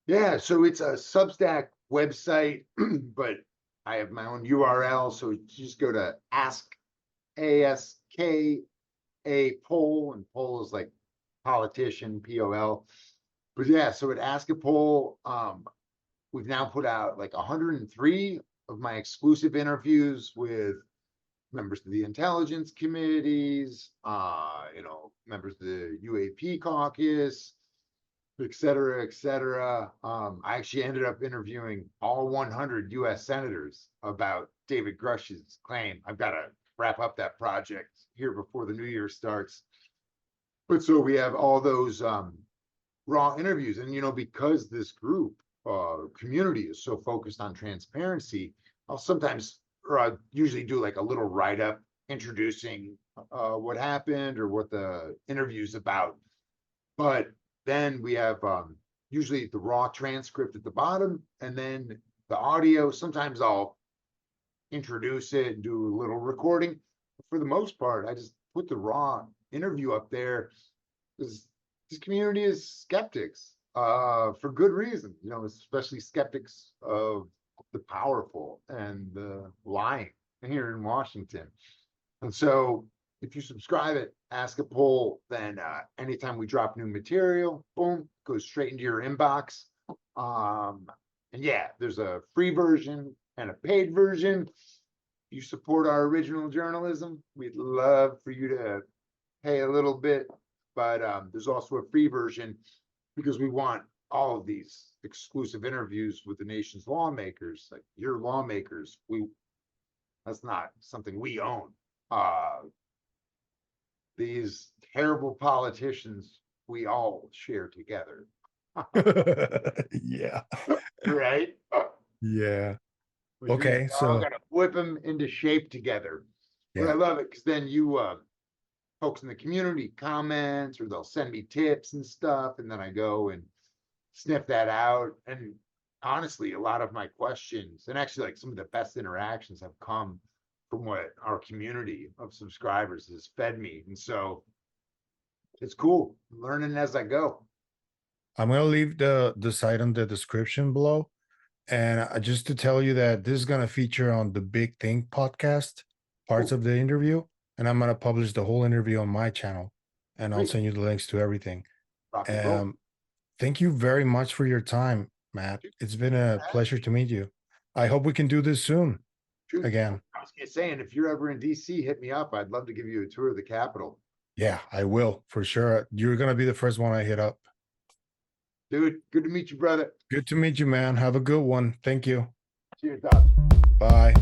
[SPEAKER 2] Yeah, so it's a Substack website, but I have my own URL. So you just go to ASK poll, and poll is like politician, POL. But yeah, so at Ask a Poll, we've now put out like 103 of my exclusive interviews with members of the intelligence committees, members of the UAP caucus, et cetera, et cetera. I actually ended up interviewing all 100 US senators about David Grush's claim. I've got to wrap up that project here before the new year starts. But so we have all those raw interviews. And, because this group community is so focused on transparency, I'll sometimes, or I usually do like a little write-up introducing what happened or what the interview's about. But then we have usually the raw transcript at the bottom, and then the audio. Sometimes I'll introduce it and do a little recording. But for the most part, I just put the raw interview up there because this community is skeptics for good reason, especially skeptics of the powerful and the lying here in Washington. And so if you subscribe at Ask a Poll, then anytime we drop new material, boom, goes straight into your inbox. And yeah, there's a free version and a paid version. If you support our original journalism, we'd love for you to pay a little bit, but there's also a free version because we want all of these exclusive interviews with the nation's lawmakers, like your lawmakers. That's not something we own. These terrible politicians we all share together.
[SPEAKER 1] Yeah.
[SPEAKER 2] Right?
[SPEAKER 1] Yeah.
[SPEAKER 2] Which means
[SPEAKER 1] Okay.
[SPEAKER 2] we're all
[SPEAKER 1] So
[SPEAKER 2] gonna whip them into shape together. But I
[SPEAKER 1] yeah.
[SPEAKER 2] love it because then you folks in the community comments or they'll send me tips and stuff, and then I go and sniff that out. And honestly, a lot of my questions and actually like some of the best interactions have come from what our community of subscribers has fed me. And so it's cool. I'm learning as I go.
[SPEAKER 1] I'm gonna leave the site in the description below. And just to tell you that this is gonna feature on the Big Thing podcast, parts
[SPEAKER 2] Cool.
[SPEAKER 1] of the interview, and I'm gonna publish the whole interview on my channel, and I'll
[SPEAKER 2] Great.
[SPEAKER 1] send you the links to everything.
[SPEAKER 2] Rock and roll.
[SPEAKER 1] Thank you very much for your time, Matt. It's been a pleasure to meet you. I hope we can do this soon again.
[SPEAKER 2] I was just saying, if you're ever in DC, hit me up. I'd love to give you a tour of the Capitol.
[SPEAKER 1] Yeah, I will for sure. You're gonna be the first one I hit up.
[SPEAKER 2] Dude, good to meet you, brother.
[SPEAKER 1] Good to meet you, man. Have a good one. Thank you.
[SPEAKER 2] Cheers, Doc.
[SPEAKER 1] Bye.